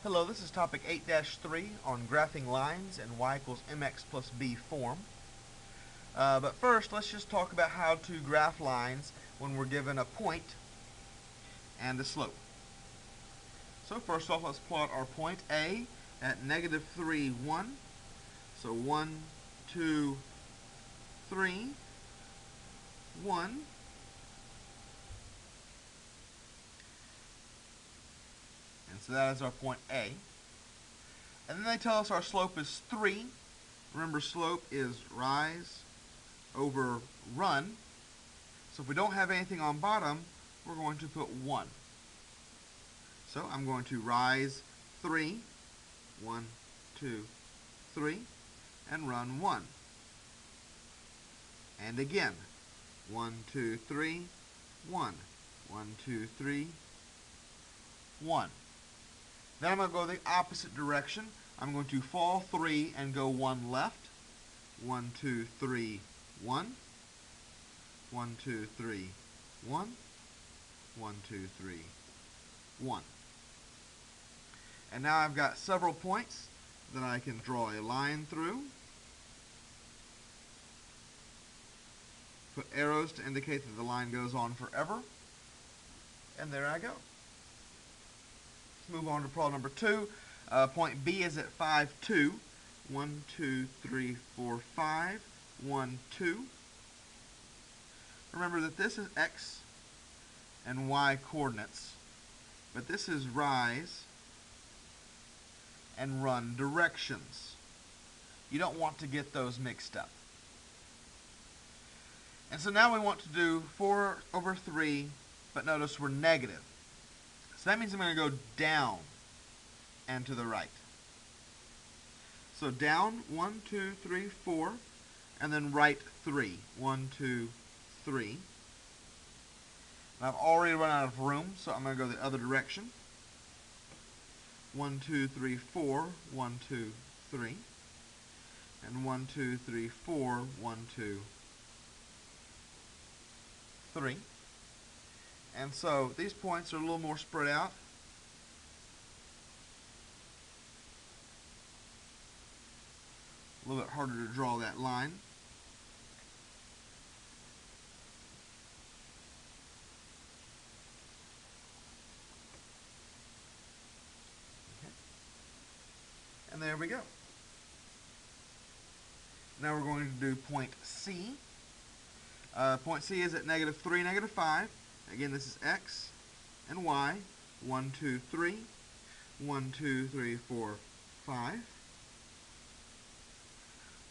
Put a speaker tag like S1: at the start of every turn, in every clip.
S1: Hello, this is topic 8-3 on graphing lines in y equals mx plus b form. But first, let's just talk about how to graph lines when we're given a point and a slope. So first off, let's plot our point A at -3, 1. So 1, 2, 3, 1. And so that is our point A. And then they tell us our slope is 3. Remember, slope is rise over run. So if we don't have anything on bottom, we're going to put 1. So I'm going to rise 3, 1, 2, 3, and run 1. And again, 1, 2, 3, 1. 1, 2, 3, 1. Then I'm going to go the opposite direction. I'm going to fall 3 and go 1 left. 1, 2, 3, 1. 1, 2, 3, 1. 1, 2, 3, 1. And now I've got several points that I can draw a line through. Put arrows to indicate that the line goes on forever. And there I go. Let's move on to problem number 2. Point B is at 5, 2. 1, 2, 3, 4, 5. 1, 2. Remember that this is x and y coordinates, but this is rise and run directions. You don't want to get those mixed up. And so now we want to do 4 over 3, but notice we're negative. So that means I'm going to go down and to the right. So down 1, 2, 3, 4, and then right 3. 1, 2, 3. And I've already run out of room, so I'm going to go the other direction. 1, 2, 3, 4. 1, 2, 3. And 1, 2, 3, 4. 1, 2, 3. And so these points are a little more spread out. A little bit harder to draw that line. Okay. And there we go. Now we're going to do point C. Point C is at -3, -5. Again, this is x and y. 1, 2, 3. 1, 2, 3, 4, 5.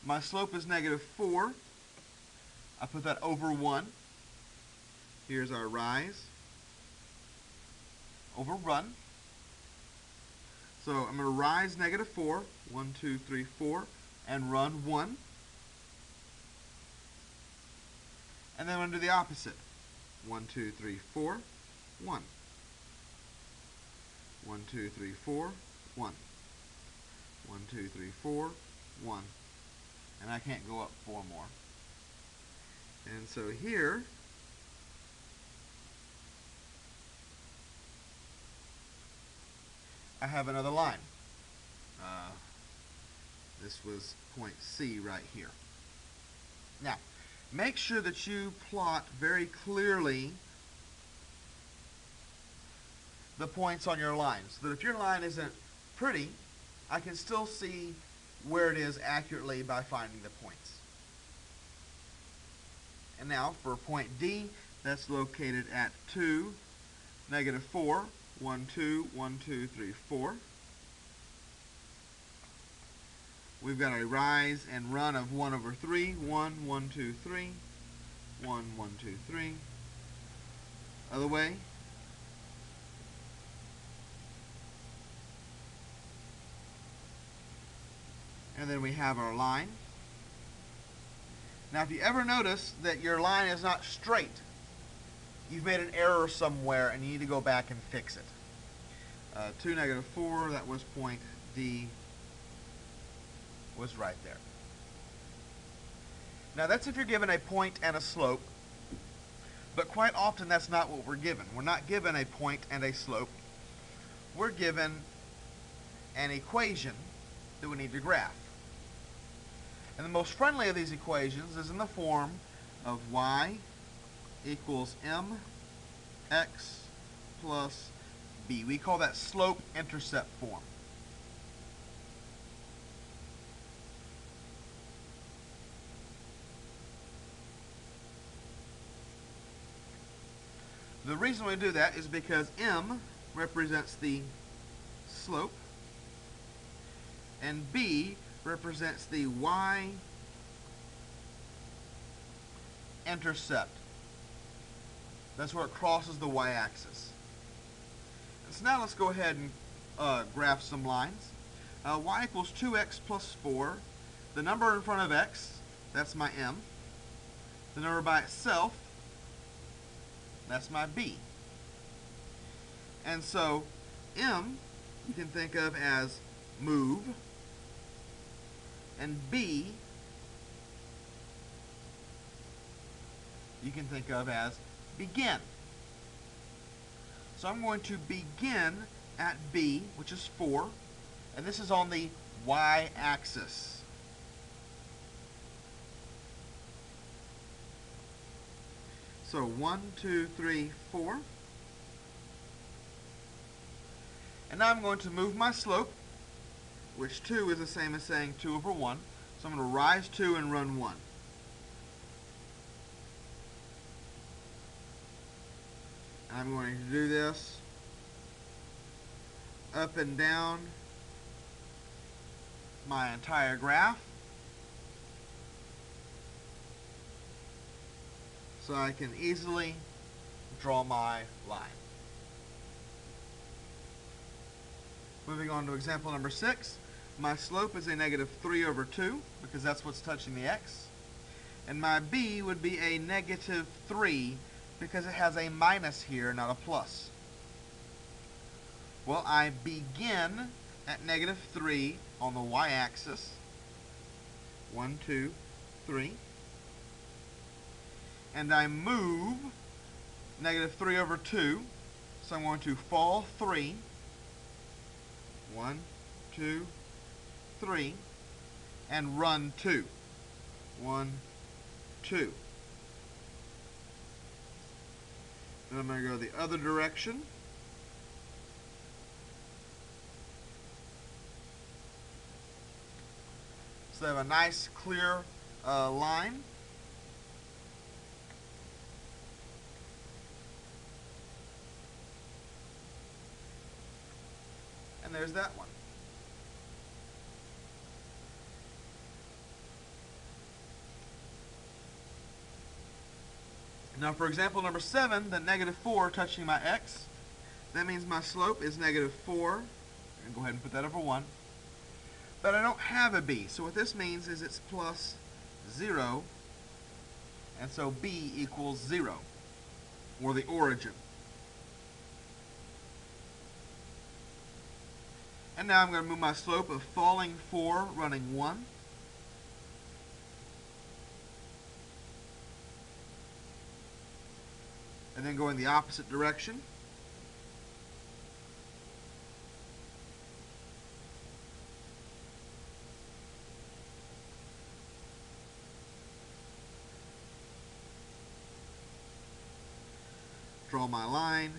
S1: My slope is -4. I put that over 1. Here's our rise over run. So I'm going to rise -4. 1, 2, 3, 4. And run 1. And then I'm going to do the opposite. 1, 2, 3, 4, 1. 1, 2, 3, 4, 1. 1, 2, 3, 4, 1. And I can't go up 4 more. And so here, I have another line. This was point C right here. Now, make sure that you plot very clearly the points on your line, so that if your line isn't pretty, I can still see where it is accurately by finding the points. And now for point D, that's located at 2, -4, 1, 2, 1, 2, 3, 4. We've got a rise and run of 1 over 3, 1, 1, 2, 3, 1, 1, 2, 3. Other way. And then we have our line. Now if you ever notice that your line is not straight, you've made an error somewhere and you need to go back and fix it. 2, -4, that was point D, was right there. Now that's if you're given a point and a slope, but quite often that's not what we're given. We're not given a point and a slope. We're given an equation that we need to graph. And the most friendly of these equations is in the form of y equals mx plus b. We call that slope-intercept form. The reason we do that is because m represents the slope and b represents the y-intercept. That's where it crosses the y-axis. So now let's go ahead and graph some lines. Y equals 2x plus 4. The number in front of x, that's my m. The number by itself, that's my b. And so m you can think of as move, and b you can think of as begin. So I'm going to begin at b, which is 4, and this is on the y-axis. So 1, 2, 3, 4. And now I'm going to move my slope, which 2 is the same as saying 2 over 1. So I'm going to rise 2 and run 1. I'm going to do this up and down my entire graph so I can easily draw my line. Moving on to example number 6, my slope is a negative 3 over 2 because that's what's touching the x, and my b would be a negative 3 because it has a minus here, not a plus. Well, I begin at negative 3 on the y-axis. 1, 2, 3. And I move negative 3 over 2. So I'm going to fall 3. 1, 2, 3. And run 2. 1, 2. Then I'm going to go the other direction. So I have a nice clear line. And there's that one. Now for example number 7, the negative 4 touching my x, that means my slope is negative 4. I'm going to go ahead and put that over 1. But I don't have a b, so what this means is it's plus 0, and so b equals 0, or the origin. And now I'm going to move my slope of falling 4, running 1. And then go in the opposite direction. Draw my line.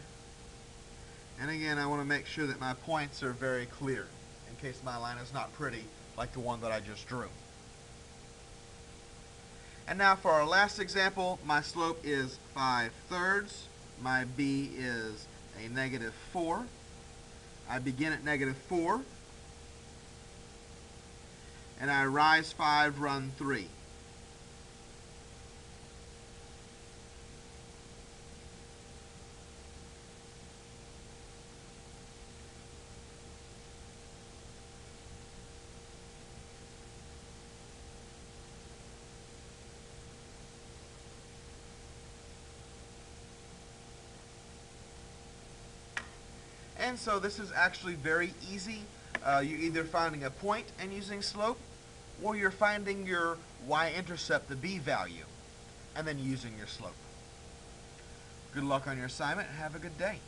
S1: And again, I want to make sure that my points are very clear in case my line is not pretty like the one that I just drew. And now for our last example, my slope is 5/3. My b is a negative 4. I begin at negative 4. And I rise 5, run 3. And so this is actually very easy. You're either finding a point and using slope, or you're finding your y-intercept, the b value, and then using your slope. Good luck on your assignment, and have a good day.